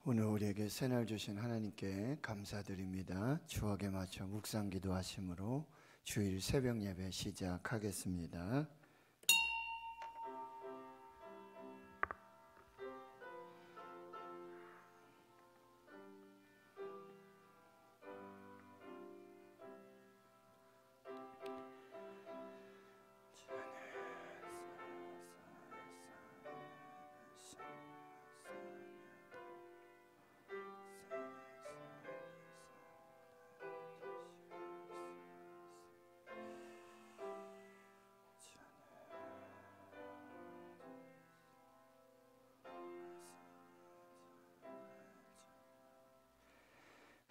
오늘 우리에게 새날 주신 하나님께 감사드립니다. 추억에 맞춰 묵상 기도하심으로 주일 새벽 예배 시작하겠습니다.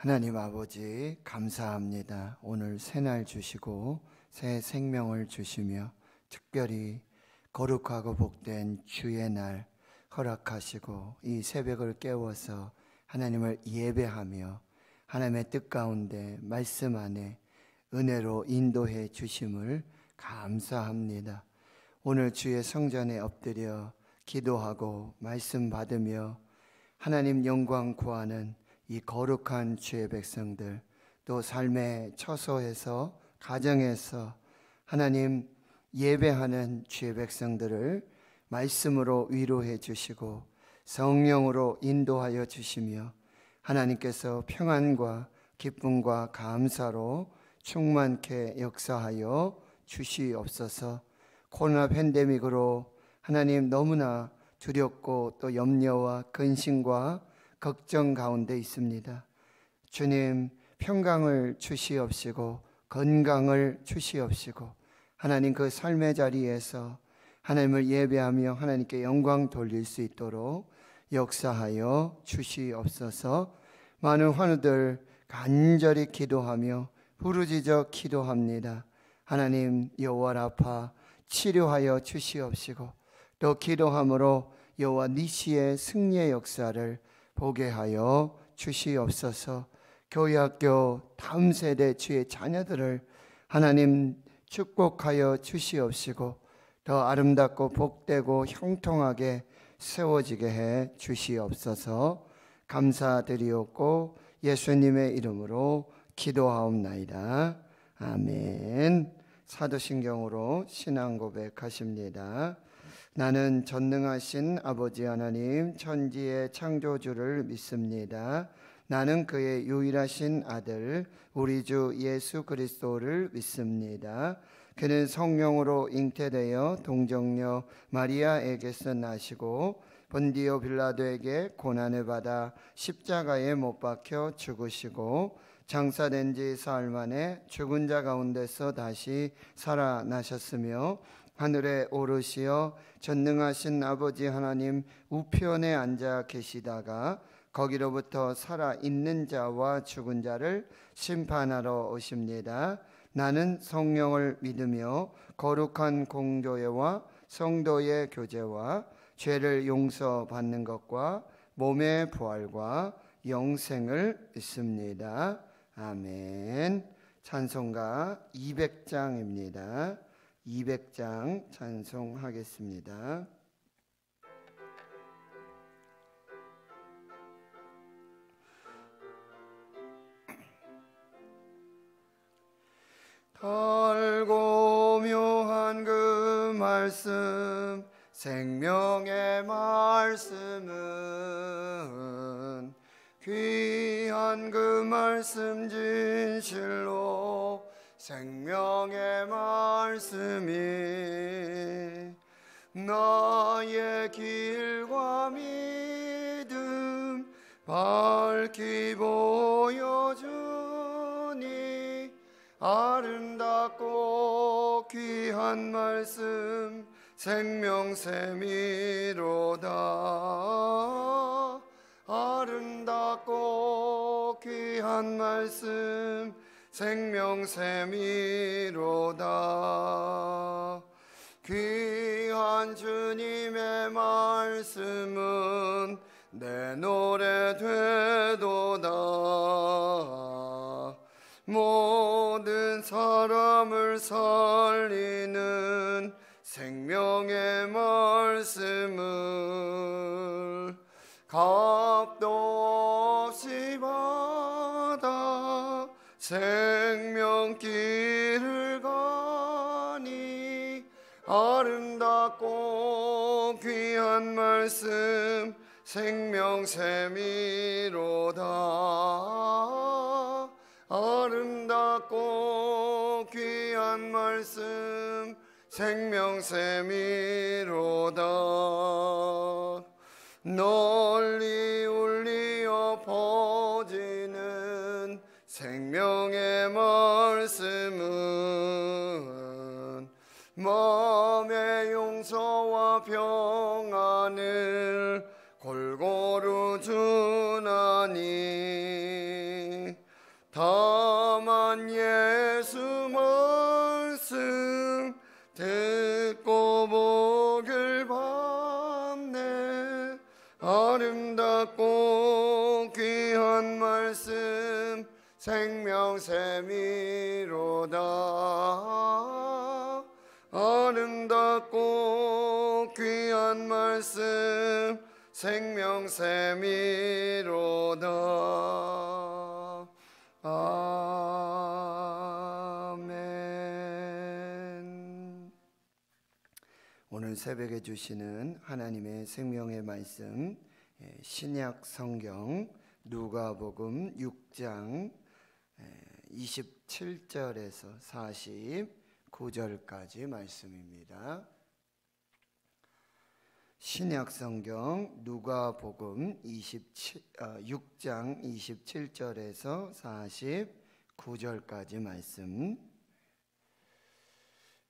하나님 아버지 감사합니다. 오늘 새날 주시고 새 생명을 주시며 특별히 거룩하고 복된 주의 날 허락하시고 이 새벽을 깨워서 하나님을 예배하며 하나님의 뜻 가운데 말씀 안에 은혜로 인도해 주심을 감사합니다. 오늘 주의 성전에 엎드려 기도하고 말씀 받으며 하나님 영광 구하는 이 거룩한 주의 백성들, 또 삶의 처소에서 가정에서 하나님 예배하는 주의 백성들을 말씀으로 위로해 주시고 성령으로 인도하여 주시며 하나님께서 평안과 기쁨과 감사로 충만케 역사하여 주시옵소서. 코로나 팬데믹으로 하나님 너무나 두렵고 또 염려와 근심과 걱정 가운데 있습니다. 주님 평강을 주시옵시고 건강을 주시옵시고 하나님 그 삶의 자리에서 하나님을 예배하며 하나님께 영광 돌릴 수 있도록 역사하여 주시옵소서. 많은 환우들 간절히 기도하며 부르짖어 기도합니다. 하나님 여호와 라파 치료하여 주시옵시고 또 기도함으로 여호와 니시의 승리의 역사를 보게 하여 주시옵소서. 교회학교 다음 세대 주의 자녀들을 하나님 축복하여 주시옵시고 더 아름답고 복되고 형통하게 세워지게 해 주시옵소서. 감사드리옵고 예수님의 이름으로 기도하옵나이다. 아멘. 사도신경으로 신앙 고백하십니다. 나는 전능하신 아버지 하나님 천지의 창조주를 믿습니다. 나는 그의 유일하신 아들 우리 주 예수 그리스도를 믿습니다. 그는 성령으로 잉태되어 동정녀 마리아에게서 나시고 본디오 빌라도에게 고난을 받아 십자가에 못 박혀 죽으시고 장사된 지 사흘 만에 죽은 자 가운데서 다시 살아나셨으며 하늘에 오르시어 전능하신 아버지 하나님 우편에 앉아 계시다가 거기로부터 살아있는 자와 죽은 자를 심판하러 오십니다. 나는 성령을 믿으며 거룩한 공교회와 성도의 교제와 죄를 용서받는 것과 몸의 부활과 영생을 믿습니다. 아멘. 찬송가 200장입니다. 200장 찬송하겠습니다. 달고 묘한 그 말씀 생명의 말씀은 귀한 그 말씀 진실로 생명의 말씀이 나의 길과 믿음 밝히 보여주니 아름답고 귀한 말씀 생명샘이로다. 아름답고 귀한 말씀 생명샘이로다. 귀한 주님의 말씀은 내 노래 되도다. 모든 사람을 살리는 생명의 말씀을 값도 없이 받아 생명길을 가니 아름답고 귀한 말씀 생명샘이로다. 아름답고 귀한 말씀 생명샘이로다. 널리 울리어 퍼지는 생명의 말씀은 마음의 용서와 평안을 골고루 주나니 다만 예수 말씀 듣고 보길 바네. 아름답고 귀한 말씀 생명샘이로다. 아름답고 귀한 말씀 생명샘이로다. 아멘. 오늘 새벽에 주시는 하나님의 생명의 말씀, 신약 성경 누가복음 6장 27절에서 49절까지 말씀입니다. 신약 성경 누가복음 6장 27절에서 49절까지 말씀,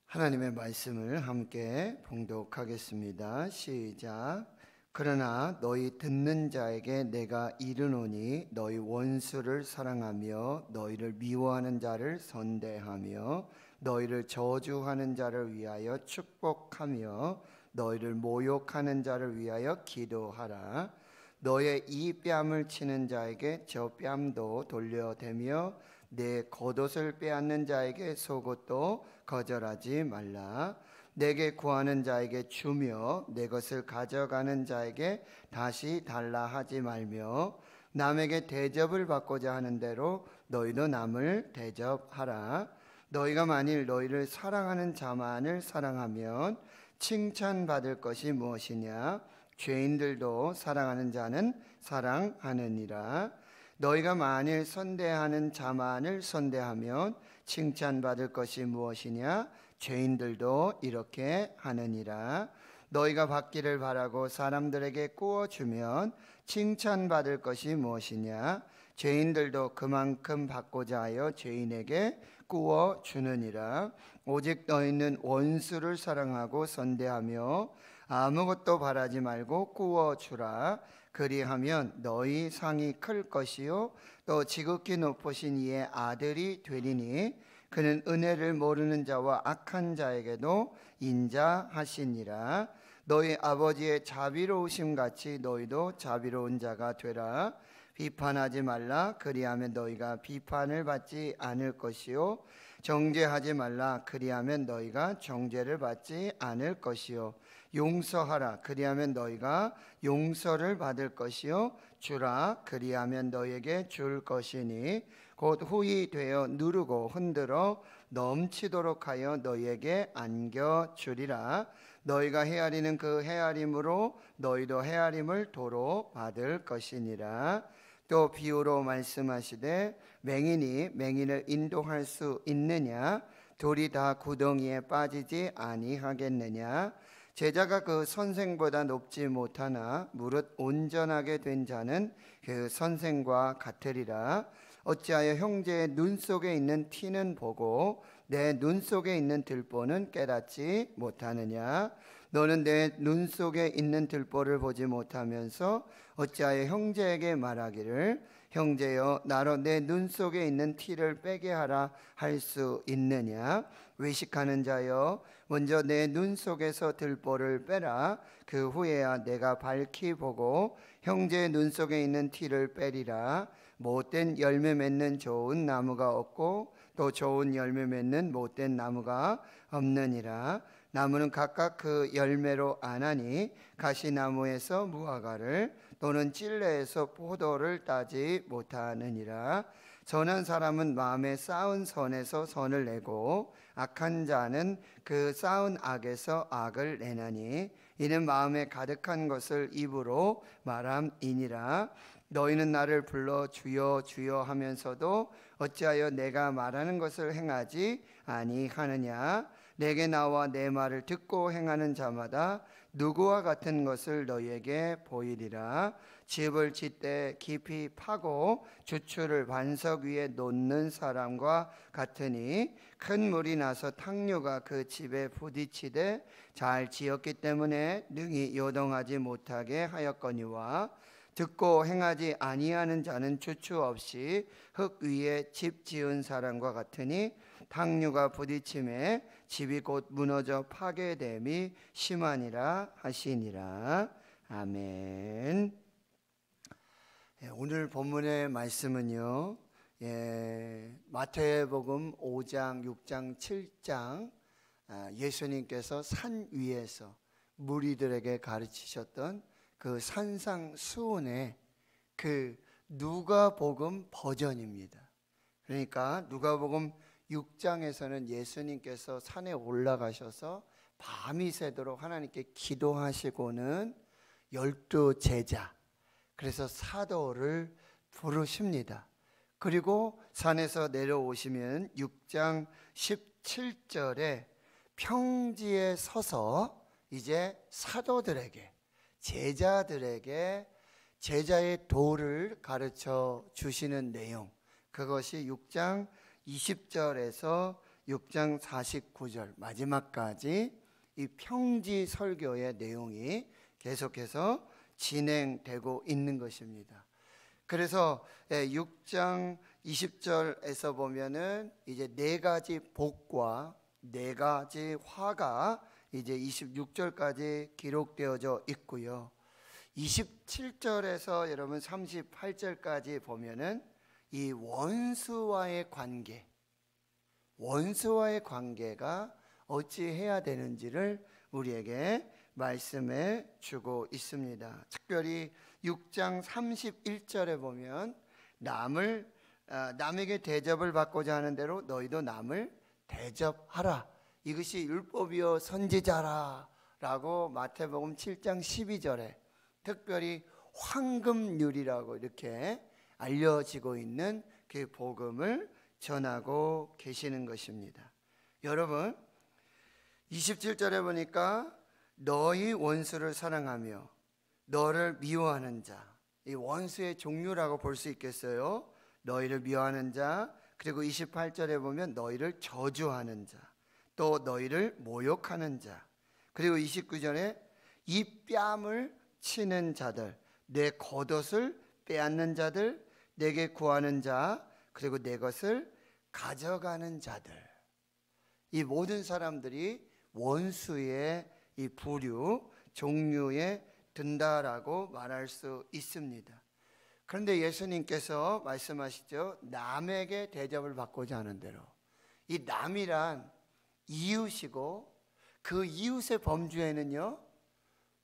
하나님의 말씀을 함께 봉독하겠습니다. 시작. 그러나 너희 듣는 자에게 내가 이르노니 너희 원수를 사랑하며 너희를 미워하는 자를 선대하며 너희를 저주하는 자를 위하여 축복하며 너희를 모욕하는 자를 위하여 기도하라. 너의 이 뺨을 치는 자에게 저 뺨도 돌려대며 내 겉옷을 빼앗는 자에게 속옷도 거절하지 말라. 내게 구하는 자에게 주며 내 것을 가져가는 자에게 다시 달라 하지 말며 남에게 대접을 받고자 하는 대로 너희도 남을 대접하라. 너희가 만일 너희를 사랑하는 자만을 사랑하면 칭찬받을 것이 무엇이냐? 죄인들도 사랑하는 자는 사랑하느니라. 너희가 만일 선대하는 자만을 선대하면 칭찬받을 것이 무엇이냐? 죄인들도 이렇게 하느니라. 너희가 받기를 바라고 사람들에게 구워주면 칭찬받을 것이 무엇이냐? 죄인들도 그만큼 받고자 하여 죄인에게 구워주느니라. 오직 너희는 원수를 사랑하고 선대하며 아무것도 바라지 말고 구워주라. 그리하면 너희 상이 클 것이요 또 지극히 높으신 이의 아들이 되리니 그는 은혜를 모르는 자와 악한 자에게도 인자하시니라. 너희 아버지의 자비로우심 같이 너희도 자비로운 자가 되라. 비판하지 말라. 그리하면 너희가 비판을 받지 않을 것이요 정죄하지 말라. 그리하면 너희가 정죄를 받지 않을 것이요 용서하라. 그리하면 너희가 용서를 받을 것이요 주라. 그리하면 너희에게 줄 것이니 곧 후히 되어 누르고 흔들어 넘치도록 하여 너희에게 안겨주리라. 너희가 헤아리는 그 헤아림으로 너희도 헤아림을 도로 받을 것이니라. 또 비유로 말씀하시되 맹인이 맹인을 인도할 수 있느냐? 돌이 다 구덩이에 빠지지 아니하겠느냐? 제자가 그 선생보다 높지 못하나 무릇 온전하게 된 자는 그 선생과 같으리라. 어찌하여 형제의 눈 속에 있는 티는 보고 내 눈 속에 있는 들보는 깨닫지 못하느냐? 너는 내 눈 속에 있는 들보를 보지 못하면서 어찌하여 형제에게 말하기를 형제여 나로 내 눈 속에 있는 티를 빼게 하라 할 수 있느냐? 외식하는 자여 먼저 내 눈 속에서 들보를 빼라. 그 후에야 내가 밝히 보고 형제의 눈 속에 있는 티를 빼리라. 못된 열매 맺는 좋은 나무가 없고 또 좋은 열매 맺는 못된 나무가 없느니라. 나무는 각각 그 열매로 아나니 가시나무에서 무화과를 또는 찔레에서 포도를 따지 못하느니라. 선한 사람은 마음에 쌓은 선에서 선을 내고 악한 자는 그 쌓은 악에서 악을 내나니 이는 마음에 가득한 것을 입으로 말함이니라. 너희는 나를 불러 주여 주여 하면서도 어찌하여 내가 말하는 것을 행하지 아니하느냐. 내게 나와 내 말을 듣고 행하는 자마다 누구와 같은 것을 너희에게 보이리라. 집을 짓되 깊이 파고 주추를 반석 위에 놓는 사람과 같으니 큰 물이 나서 탕류가 그 집에 부딪히되 잘 지었기 때문에 능히 요동하지 못하게 하였거니와 듣고 행하지 아니하는 자는 주추 없이 흙 위에 집 지은 사람과 같으니 탕류가 부딪힘에 집이 곧 무너져 파괴됨이 심하니라 하시니라. 아멘. 오늘 본문의 말씀은요, 마태복음 5장, 6장, 7장 예수님께서 산 위에서 무리들에게 가르치셨던 그 산상수훈의 그 누가복음 버전입니다. 그러니까 누가복음 6장에서는 예수님께서 산에 올라가셔서 밤이 새도록 하나님께 기도하시고는 12 제자, 그래서 사도를 부르십니다. 그리고 산에서 내려오시면 6장 17절에 평지에 서서 이제 사도들에게, 제자들에게 제자의 도를 가르쳐 주시는 내용, 그것이 6장 20절에서 6장 49절 마지막까지 이 평지 설교의 내용이 계속해서 진행되고 있는 것입니다. 그래서 6장 20절에서 보면은 이제 네 가지 복과 네 가지 화가 이제 26절까지 기록되어져 있고요. 27절에서 여러분 38절까지 보면은 이 원수와의 관계, 원수와의 관계가 어찌 해야 되는지를 우리에게 말씀해 주고 있습니다. 특별히 6장 31절에 보면 남에게 대접을 받고자 하는 대로 너희도 남을 대접하라. 이것이 율법이요 선지자라 라고 마태복음 7장 12절에 특별히 황금률이라고 이렇게 알려지고 있는 그 복음을 전하고 계시는 것입니다. 여러분 27절에 보니까 너희 원수를 사랑하며 너를 미워하는 자, 이 원수의 종류라고 볼 수 있겠어요. 너희를 미워하는 자, 그리고 28절에 보면 너희를 저주하는 자, 또 너희를 모욕하는 자, 그리고 29절에 이 뺨을 치는 자들, 내 겉옷을 빼앗는 자들, 내게 구하는 자, 그리고 내 것을 가져가는 자들, 이 모든 사람들이 원수의 이 부류, 종류에 든다라고 말할 수 있습니다. 그런데 예수님께서 말씀하시죠. 남에게 대접을 받고자 하는 대로. 이 남이란 이웃이고 그 이웃의 범주에는요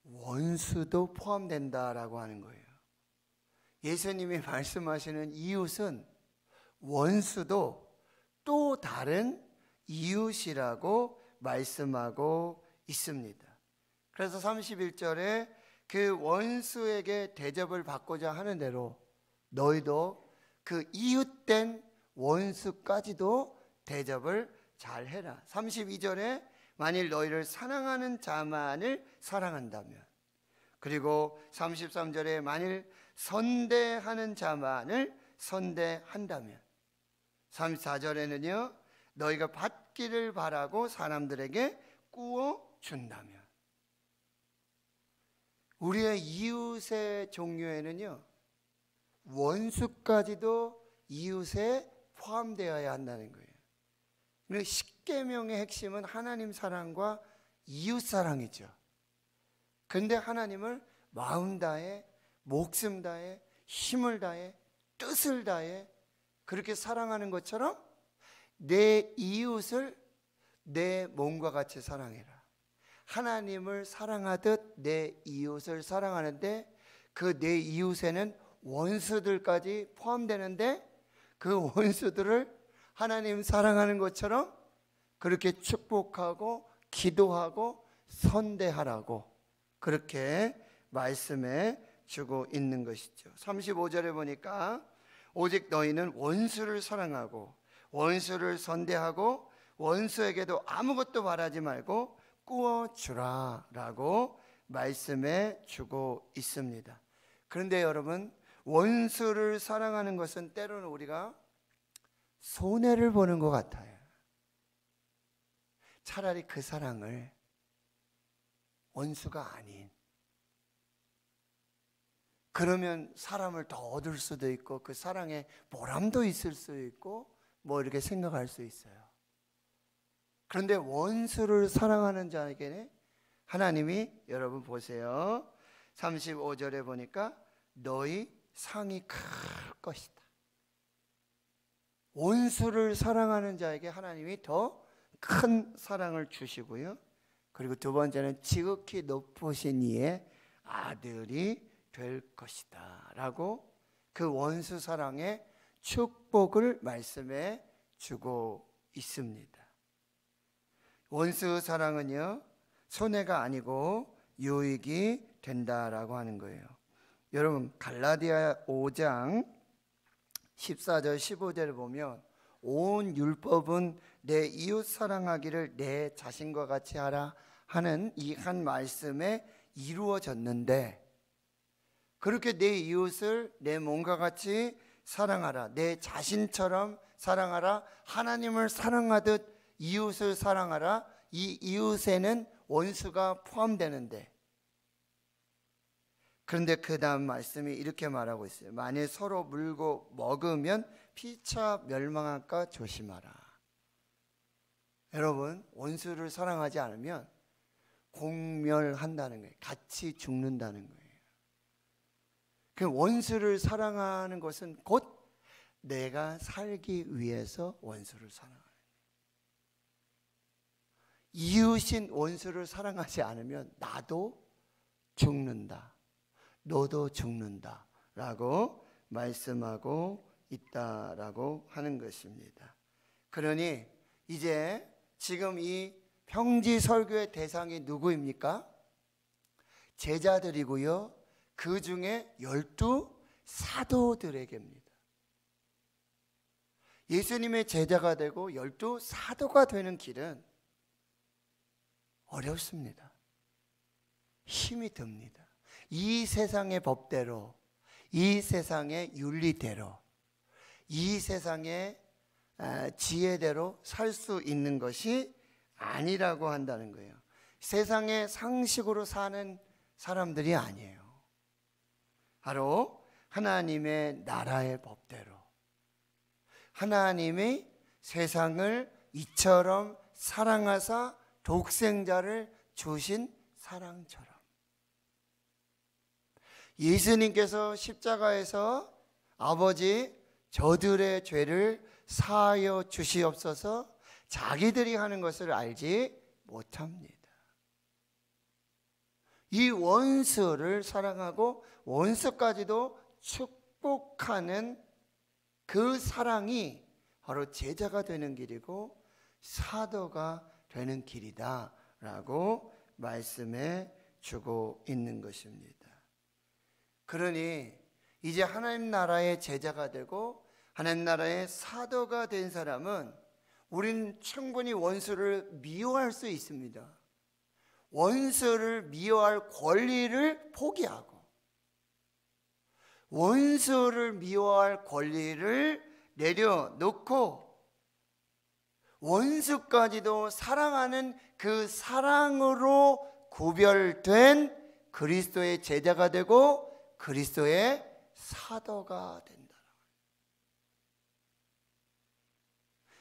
원수도 포함된다라고 하는 거예요. 예수님이 말씀하시는 이웃은 원수도 또 다른 이웃이라고 말씀하고 있습니다. 그래서 31절에 그 원수에게 대접을 받고자 하는 대로 너희도 그 이웃된 원수까지도 대접을 잘 해라. 32절에 만일 너희를 사랑하는 자만을 사랑한다면, 그리고 33절에 만일 선대하는 자만을 선대한다면, 34절에는요 너희가 받기를 바라고 사람들에게 꾸어 준다면, 우리의 이웃의 종류에는요 원수까지도 이웃에 포함되어야 한다는 거예요. 십계명의 핵심은 하나님 사랑과 이웃 사랑이죠. 그런데 하나님을 마음 다해, 목숨 다해, 힘을 다해, 뜻을 다해 그렇게 사랑하는 것처럼 내 이웃을 내 몸과 같이 사랑해라. 하나님을 사랑하듯 내 이웃을 사랑하는데 그 내 이웃에는 원수들까지 포함되는데 그 원수들을 하나님 사랑하는 것처럼 그렇게 축복하고 기도하고 선대하라고 그렇게 말씀해 주고 있는 것이죠. 35절에 보니까 오직 너희는 원수를 사랑하고 원수를 선대하고 원수에게도 아무것도 바라지 말고 꾸어주라 라고 말씀해 주고 있습니다. 그런데 여러분, 원수를 사랑하는 것은 때로는 우리가 손해를 보는 것 같아요. 차라리 그 사랑을 원수가 아닌, 그러면 사람을 더 얻을 수도 있고 그 사랑에 보람도 있을 수 있고 뭐 이렇게 생각할 수 있어요. 그런데 원수를 사랑하는 자에게는 하나님이, 여러분 보세요, 35절에 보니까 너희 상이 클 것이다. 원수를 사랑하는 자에게 하나님이 더 큰 사랑을 주시고요, 그리고 두 번째는 지극히 높으신 이의 아들이 될 것이다 라고 그 원수 사랑의 축복을 말씀해 주고 있습니다. 원수 사랑은요, 손해가 아니고 유익이 된다라고 하는 거예요. 여러분, 갈라디아 5장 14절 15절을 보면 온 율법은 내 이웃 사랑하기를 내 자신과 같이 하라 하는 이 한 말씀에 이루어졌는데, 그렇게 내 이웃을 내 몸과 같이 사랑하라, 내 자신처럼 사랑하라, 하나님을 사랑하듯 이웃을 사랑하라, 이 이웃에는 원수가 포함되는데, 그런데 그 다음 말씀이 이렇게 말하고 있어요. 만일 서로 물고 먹으면 피차 멸망할까 조심하라. 여러분, 원수를 사랑하지 않으면 공멸한다는 거예요. 같이 죽는다는 거예요. 그 원수를 사랑하는 것은 곧 내가 살기 위해서 원수를 사랑하는 거예요. 이웃인 원수를 사랑하지 않으면 나도 죽는다, 너도 죽는다 라고 말씀하고 있다라고 하는 것입니다. 그러니 이제 지금 이 평지 설교의 대상이 누구입니까? 제자들이고요, 그 중에 12 사도들에게입니다. 예수님의 제자가 되고 12 사도가 되는 길은 어렵습니다. 힘이 듭니다. 이 세상의 법대로, 이 세상의 윤리대로, 이 세상의 지혜대로 살 수 있는 것이 아니라고 한다는 거예요. 세상의 상식으로 사는 사람들이 아니에요. 바로 하나님의 나라의 법대로, 하나님이 세상을 이처럼 사랑하사 독생자를 주신 사랑처럼, 예수님께서 십자가에서 아버지 저들의 죄를 사하여 주시옵소서, 자기들이 하는 것을 알지 못합니다. 이 원수를 사랑하고 원수까지도 축복하는 그 사랑이 바로 제자가 되는 길이고 사도가 되는 길이다 라고 말씀해 주고 있는 것입니다. 그러니 이제 하나님 나라의 제자가 되고 하나님 나라의 사도가 된 사람은 우린 충분히 원수를 미워할 수 있습니다. 원수를 미워할 권리를 포기하고 원수를 미워할 권리를 내려놓고 원수까지도 사랑하는 그 사랑으로 구별된 그리스도의 제자가 되고 그리스도의 사도가 된다.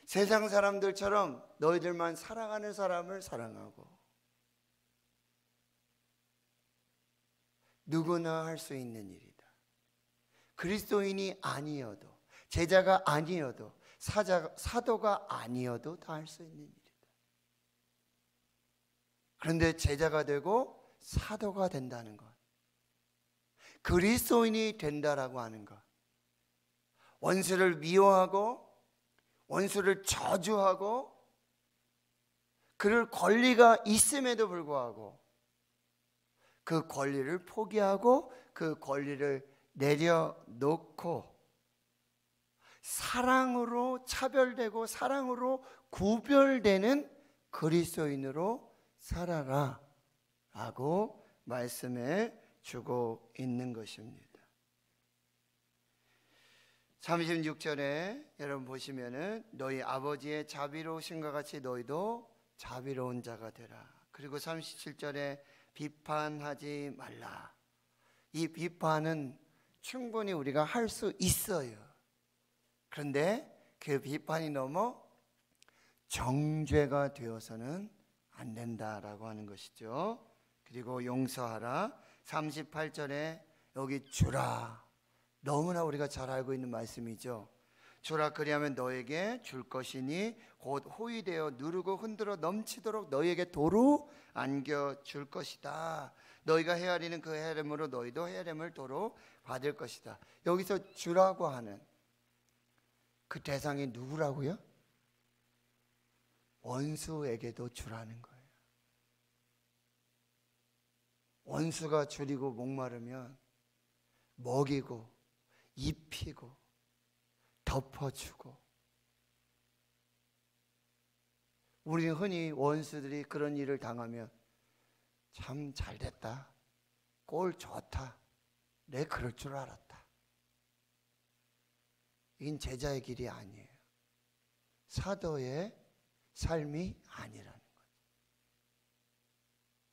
세상 사람들처럼 너희들만 사랑하는 사람을 사랑하고 누구나 할 수 있는 일이다. 그리스도인이 아니어도, 제자가 아니어도, 사도가 아니어도 다 할 수 있는 일이다. 그런데 제자가 되고 사도가 된다는 것, 그리스도인이 된다라고 하는 것. 원수를 미워하고 원수를 저주하고 그럴 권리가 있음에도 불구하고 그 권리를 포기하고 그 권리를 내려놓고 사랑으로 차별되고 사랑으로 구별되는 그리스도인으로 살아라 라고 말씀해 주고 있는 것입니다. 36절에 여러분 보시면은 너희 아버지의 자비로우신과 같이 너희도 자비로운 자가 되라. 그리고 37절에 비판하지 말라. 이 비판은 충분히 우리가 할 수 있어요. 그런데 그 비판이 넘어 정죄가 되어서는 안 된다라고 하는 것이죠. 그리고 용서하라. 38절에 여기 주라. 너무나 우리가 잘 알고 있는 말씀이죠. 주라 그리하면 너에게 줄 것이니 곧 호위되어 누르고 흔들어 넘치도록 너희에게 도로 안겨줄 것이다. 너희가 헤아리는 그 헤아림으로 너희도 헤아림을 도로 받을 것이다. 여기서 주라고 하는 그 대상이 누구라고요? 원수에게도 주라는 거예요. 원수가 줄이고 목마르면 먹이고 입히고 덮어주고. 우리는 흔히 원수들이 그런 일을 당하면 참 잘됐다, 꼴 좋다, 내 그럴 줄 알았다. 이건 제자의 길이 아니에요. 사도의 삶이 아니라는 거죠.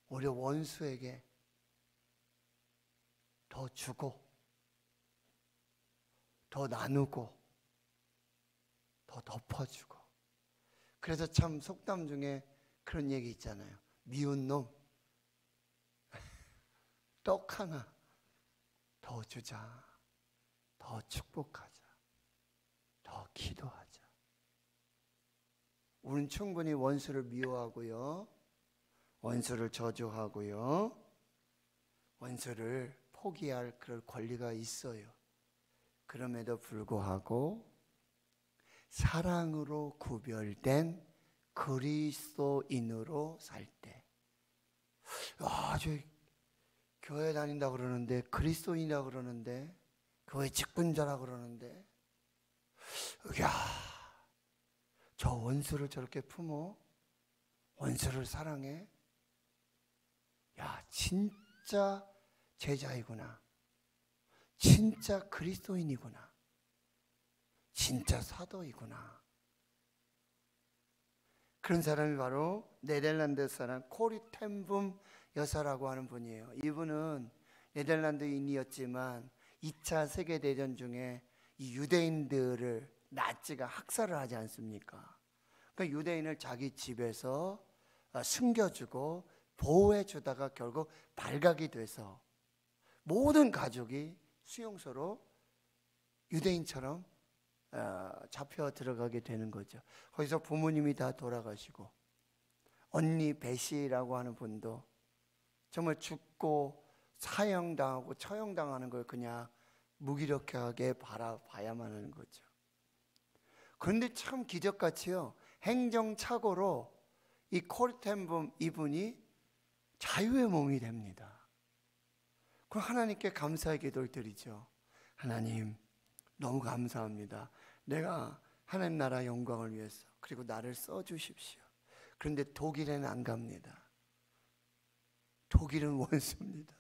오히려 원수에게 더 주고 더 나누고 더 덮어주고. 그래서 참 속담 중에 그런 얘기 있잖아요. 미운 놈 떡 하나 더 주자, 더 축복하자, 더 기도하자. 우리는 충분히 원수를 미워하고요, 원수를 저주하고요, 원수를 포기할 그럴 권리가 있어요. 그럼에도 불구하고 사랑으로 구별된 그리스도인으로 살 때, 저 교회 다닌다 그러는데, 그리스도인이라 그러는데, 교회 직분자라 그러는데, 야, 저 원수를 저렇게 품어? 원수를 사랑해? 야, 진짜 제자이구나. 진짜 그리스도인이구나. 진짜 사도이구나. 그런 사람이 바로 네덜란드 사람 코리 텐붐 여사라고 하는 분이에요. 이분은 네덜란드인이었지만 2차 세계대전 중에 이 유대인들을 나치가 학살을 하지 않습니까? 그러니까 유대인을 자기 집에서 숨겨주고 보호해주다가 결국 발각이 돼서 모든 가족이 수용소로 유대인처럼 잡혀 들어가게 되는 거죠. 거기서 부모님이 다 돌아가시고 언니 베시라고 하는 분도 정말 죽고 사형당하고 처형당하는 걸 그냥 무기력하게 바라봐야만 하는 거죠. 그런데 참 기적같이요, 행정착오로 이 코르텐붐 이분이 자유의 몸이 됩니다. 그럼 하나님께 감사의 기도를 드리죠. 하나님 너무 감사합니다. 내가 하나님 나라 영광을 위해서 그리고 나를 써주십시오. 그런데 독일에는 안 갑니다. 독일은 원수입니다.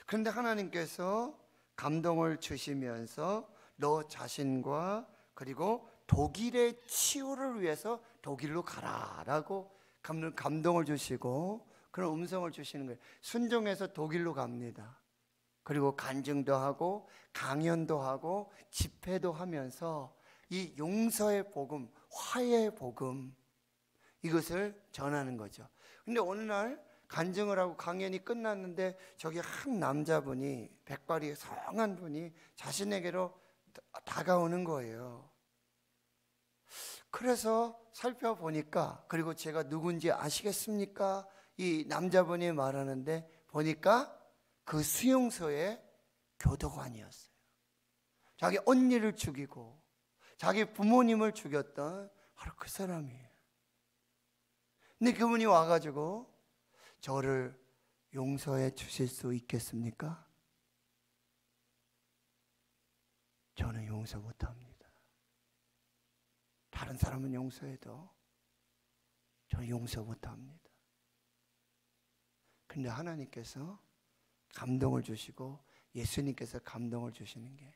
그런데 하나님께서 감동을 주시면서 너 자신과 그리고 독일의 치유를 위해서 독일로 가라라고 감동을 주시고 그런 음성을 주시는 거예요. 순종해서 독일로 갑니다. 그리고 간증도 하고 강연도 하고 집회도 하면서 이 용서의 복음, 화해의 복음, 이것을 전하는 거죠. 근데 어느 날 간증을 하고 강연이 끝났는데 저기 한 남자분이, 백발이 성한 분이 자신에게로 다가오는 거예요. 그래서 살펴보니까, 그리고 제가 누군지 아시겠습니까? 이 남자분이 말하는데 보니까 그 수용소의 교도관이었어요. 자기 언니를 죽이고 자기 부모님을 죽였던 바로 그 사람이에요. 근데 그분이 와가지고 저를 용서해 주실 수 있겠습니까? 저는 용서 못합니다. 다른 사람은 용서해도 저는 용서 못합니다. 근데 하나님께서 감동을 주시고 예수님께서 감동을 주시는 게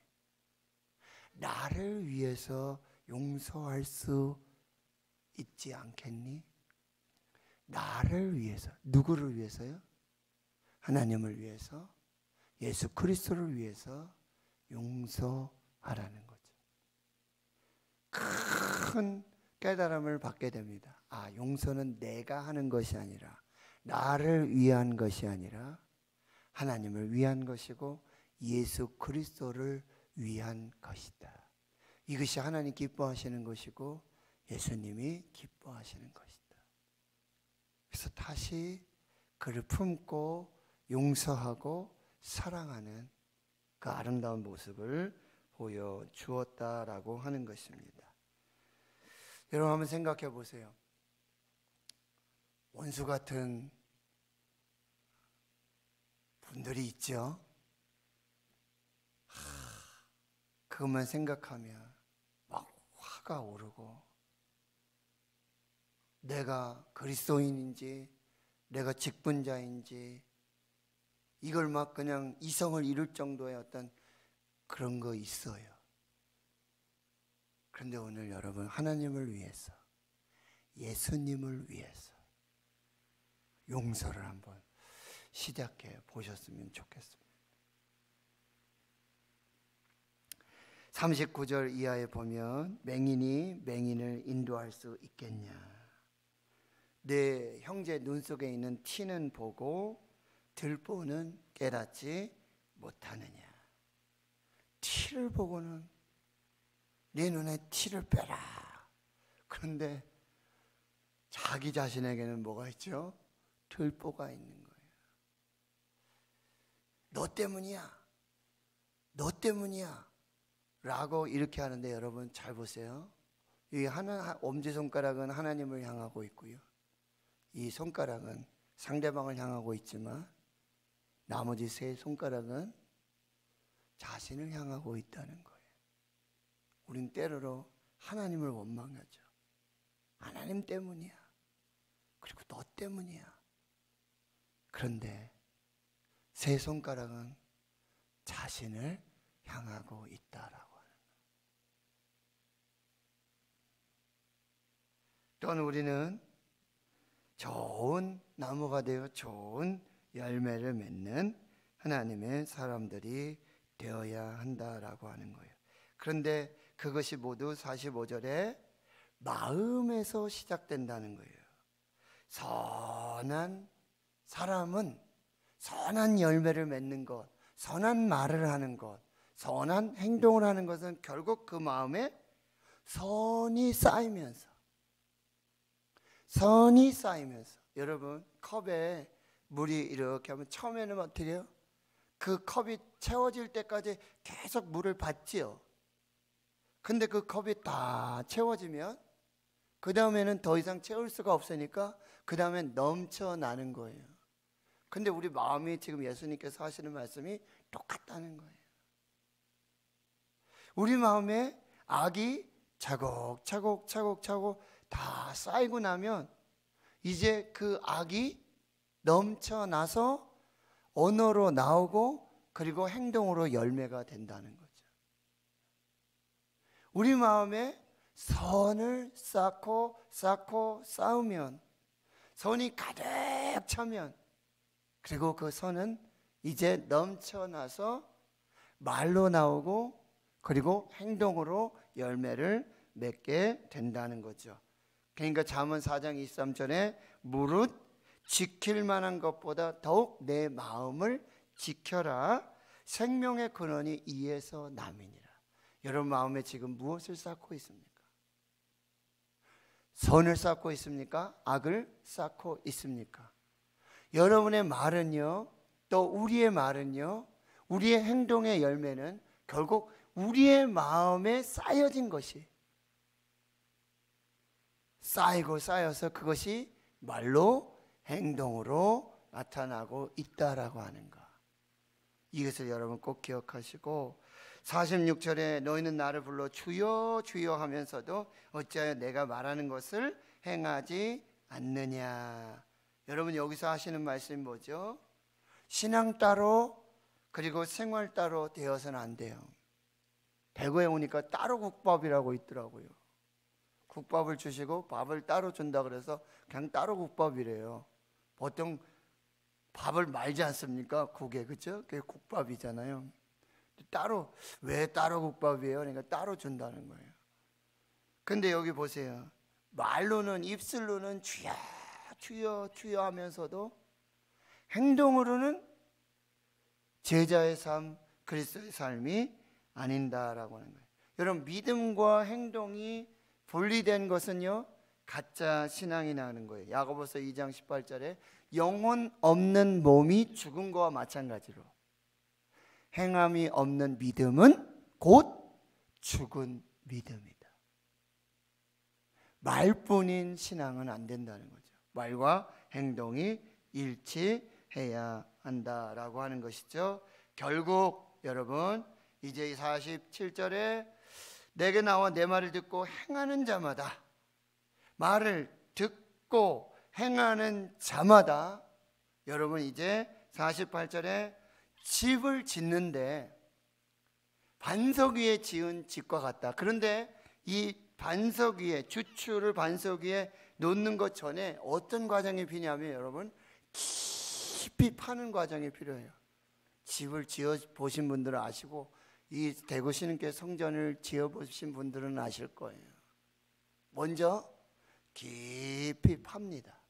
나를 위해서 용서할 수 있지 않겠니? 나를 위해서. 누구를 위해서요? 하나님을 위해서, 예수 그리스도를 위해서 용서하라는 거죠. 큰 깨달음을 받게 됩니다. 아, 용서는 내가 하는 것이 아니라, 나를 위한 것이 아니라 하나님을 위한 것이고 예수 그리스도를 위한 것이다. 이것이 하나님 기뻐하시는 것이고 예수님이 기뻐하시는 것이다. 그래서 다시 그를 품고 용서하고 사랑하는 그 아름다운 모습을 보여주었다라고 하는 것입니다. 여러분 한번 생각해 보세요. 원수 같은 분들이 있죠. 그것만 생각하면 막 화가 오르고, 내가 그리스도인인지 내가 직분자인지 이걸 막 그냥 이성을 잃을 정도의 어떤 그런 거 있어요. 그런데 오늘 여러분 하나님을 위해서, 예수님을 위해서 용서를 한번 시작해 보셨으면 좋겠습니다. 39절 이하에 보면 맹인이 맹인을 인도할 수 있겠냐? 내 형제 눈 속에 있는 티는 보고 들보는 깨닫지 못하느냐? 티를 보고는 내 눈에 티를 빼라. 그런데 자기 자신에게는 뭐가 있죠? 들보가 있는 거예요. 너 때문이야. 너 때문이야. 라고 이렇게 하는데 여러분 잘 보세요. 이 엄지손가락은 하나님을 향하고 있고요. 이 손가락은 상대방을 향하고 있지만 나머지 세 손가락은 자신을 향하고 있다는 거예요. 우린 때로는 하나님을 원망하죠. 하나님 때문이야. 그리고 너 때문이야. 그런데 세 손가락은 자신을 향하고 있다라고. 또한 우리는 좋은 나무가 되어 좋은 열매를 맺는 하나님의 사람들이 되어야 한다라고 하는 거예요. 그런데 그것이 모두 45절에 마음에서 시작된다는 거예요. 선한 사람은 선한 열매를 맺는 것, 선한 말을 하는 것, 선한 행동을 하는 것은 결국 그 마음에 선이 쌓이면서, 선이 쌓이면서, 여러분 컵에 물이 이렇게 하면 처음에는 어떻게 해요? 그 컵이 채워질 때까지 계속 물을 받지요. 근데 그 컵이 다 채워지면 그 다음에는 더 이상 채울 수가 없으니까 그 다음엔 넘쳐나는 거예요. 근데 우리 마음이 지금 예수님께서 하시는 말씀이 똑같다는 거예요. 우리 마음에 악이 차곡차곡 다 쌓이고 나면 이제 그 악이 넘쳐나서 언어로 나오고 그리고 행동으로 열매가 된다는 거죠. 우리 마음에 선을 쌓고 쌓으면, 선이 가득 차면, 그리고 그 선은 이제 넘쳐나서 말로 나오고 그리고 행동으로 열매를 맺게 된다는 거죠. 그러니까 잠언 4장 23절에 무릇 지킬 만한 것보다 더욱 내 마음을 지켜라. 생명의 근원이 이에서 남이니라. 여러분 마음에 지금 무엇을 쌓고 있습니까? 선을 쌓고 있습니까? 악을 쌓고 있습니까? 여러분의 말은요, 또 우리의 말은요, 우리의 행동의 열매는 결국 우리의 마음에 쌓여진 것이 쌓이고 쌓여서 그것이 말로 행동으로 나타나고 있다라고 하는 것. 이것을 여러분 꼭 기억하시고 46절에 너희는 나를 불러 주여 주여 하면서도 어찌하여 내가 말하는 것을 행하지 않느냐. 여러분 여기서 하시는 말씀이 뭐죠? 신앙 따로 그리고 생활 따로 되어서는 안 돼요. 대구에 오니까 따로 국밥이라고 있더라고요. 국밥을 주시고 밥을 따로 준다 그래서 그냥 따로 국밥이래요. 보통 밥을 말지 않습니까? 국에, 그죠? 그게 국밥이잖아요. 따로, 왜 따로 국밥이에요? 그러니까 따로 준다는 거예요. 근데 여기 보세요. 말로는, 입술로는 주여 주여 주여 하면서도 행동으로는 제자의 삶, 그리스도의 삶이 아닌다라고 하는 거예요. 여러분 믿음과 행동이 분리된 것은요 가짜 신앙이 나는 거예요. 야고보서 2장 18절에 영혼 없는 몸이 죽은 것과 마찬가지로 행함이 없는 믿음은 곧 죽은 믿음이다. 말뿐인 신앙은 안 된다는 거죠. 말과 행동이 일치해야 한다라고 하는 것이죠. 결국 여러분 이제 47절에 내게 나와 내 말을 듣고 행하는 자마다, 말을 듣고 행하는 자마다, 여러분 이제 48절에 집을 짓는데 반석 위에 지은 집과 같다. 그런데 이 반석 위에, 주추를 반석 위에 놓는 것 전에 어떤 과정이 필요하면 여러분 깊이 파는 과정이 필요해요. 집을 지어 보신 분들은 아시고 이 대구 신흥교회 성전을 지어 보신 분들은 아실 거예요. 먼저 깊이 팝니다.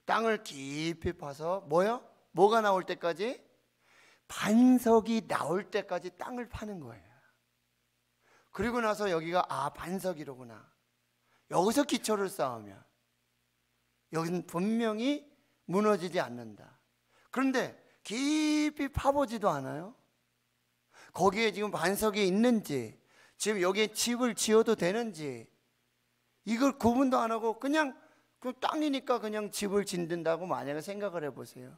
땅을 깊이 파서 뭐가 나올 때까지? 반석이 나올 때까지 땅을 파는 거예요. 그리고 나서 여기가 반석이로구나. 여기서 기초를 쌓으면 여기는 분명히 무너지지 않는다. 그런데 깊이 파보지도 않아요. 거기에 지금 반석이 있는지, 지금 여기에 집을 지어도 되는지 이걸 구분도 안 하고 그냥 땅이니까 그냥 집을 짓는다고 만약에 생각을 해보세요.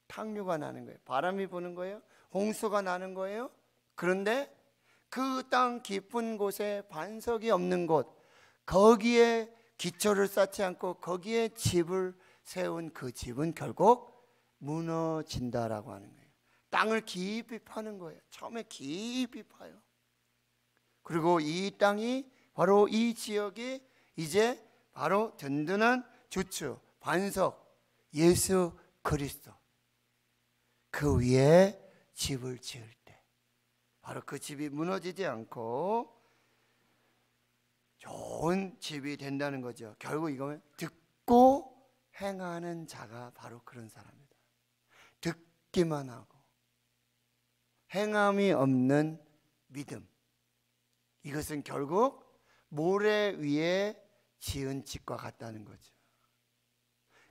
탕류가 나는 거예요. 바람이 부는 거예요. 홍수가 나는 거예요. 그런데 그 땅 깊은 곳에 반석이 없는 곳, 거기에 기초를 쌓지 않고 거기에 집을 세운 그 집은 결국 무너진다라고 하는 거예요. 땅을 깊이 파는 거예요. 처음에 깊이 파요. 그리고 이 땅이, 바로 이 지역이 이제 바로 든든한 주추, 반석, 예수 그리스도, 그 위에 집을 지을 때 바로 그 집이 무너지지 않고 좋은 집이 된다는 거죠. 결국 이거는 듣고 행하는 자가 바로 그런 사람이다. 듣기만 하고 행함이 없는 믿음, 이것은 결국 모래 위에 지은 집과 같다는 거죠.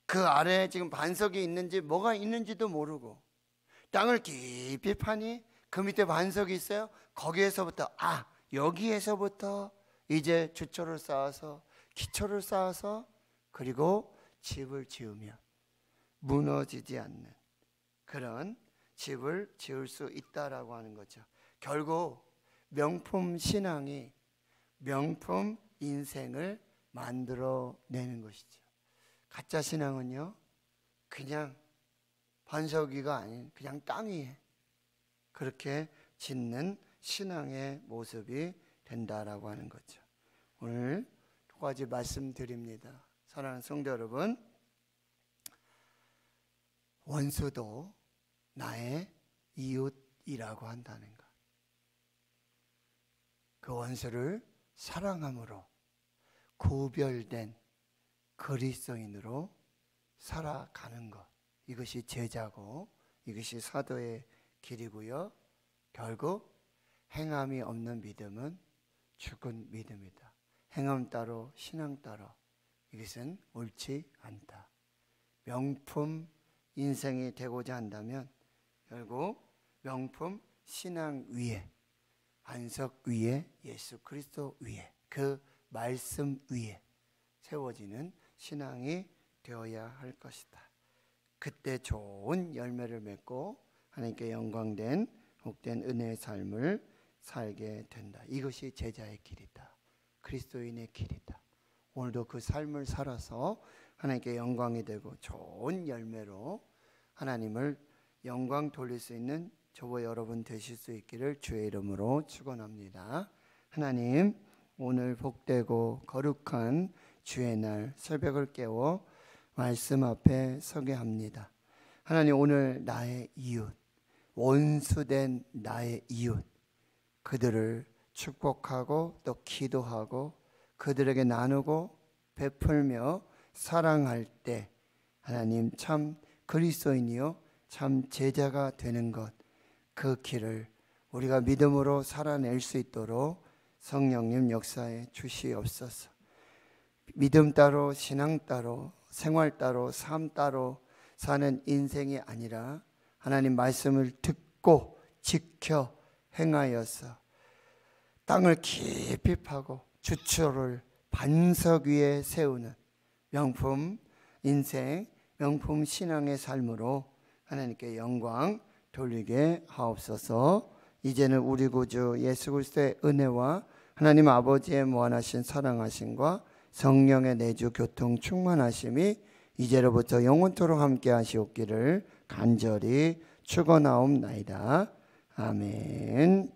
그 아래에 지금 반석이 있는지 뭐가 있는지도 모르고 땅을 깊이 파니 그 밑에 반석이 있어요. 거기에서부터 여기에서부터 이제 주초를 쌓아서 기초를 쌓아서 그리고 집을 지으면 무너지지 않는 그런 집을 지을 수 있다라고 하는 거죠. 결국 명품 신앙이 명품 인생을 만들어내는 것이죠. 가짜 신앙은요 그냥 반석 위가 아닌 그냥 땅 위에 그렇게 짓는 신앙의 모습이 된다라고 하는 거죠. 오늘 두 가지 말씀드립니다. 사랑하는 성도 여러분, 원수도 나의 이웃이라고 한다는 것, 그 원수를 사랑함으로 구별된 그리스도인으로 살아가는 것, 이것이 제자고 이것이 사도의 길이고요. 결국 행함이 없는 믿음은 죽은 믿음이다. 행함 따로 신앙 따로 이것은 옳지 않다. 명품 인생이 되고자 한다면 결국 명품 신앙 위에, 반석 위에, 예수 그리스도 위에, 그 말씀 위에 세워지는 신앙이 되어야 할 것이다. 그때 좋은 열매를 맺고 하나님께 영광된 복된 은혜의 삶을 살게 된다. 이것이 제자의 길이다. 그리스도인의 길이다. 오늘도 그 삶을 살아서 하나님께 영광이 되고 좋은 열매로 하나님을 영광 돌릴 수 있는 저와 여러분 되실 수 있기를 주의 이름으로 축원합니다. 하나님, 오늘 복되고 거룩한 주의 날 새벽을 깨워 말씀 앞에 서게 합니다. 하나님, 오늘 나의 이웃, 원수된 나의 이웃, 그들을 축복하고 또 기도하고 그들에게 나누고 베풀며 사랑할 때 하나님 참 그리스도인이요 참 제자가 되는 것, 그 길을 우리가 믿음으로 살아낼 수 있도록 성령님 역사해 주시옵소서. 믿음 따로 신앙 따로 생활 따로 삶 따로 사는 인생이 아니라 하나님 말씀을 듣고 지켜 행하여서 땅을 깊이 파고 주초를 반석 위에 세우는 명품 인생, 명품 신앙의 삶으로 하나님께 영광 돌리게 하옵소서. 이제는 우리 구주 예수 그리스도의 은혜와 하나님 아버지의 무한하신 사랑하심과 성령의 내주 교통 충만하심이 이제로부터 영원토록 함께 하시옵기를 간절히 축원하옵나이다. 아멘.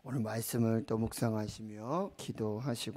오늘 말씀을 또 묵상하시며 기도하시고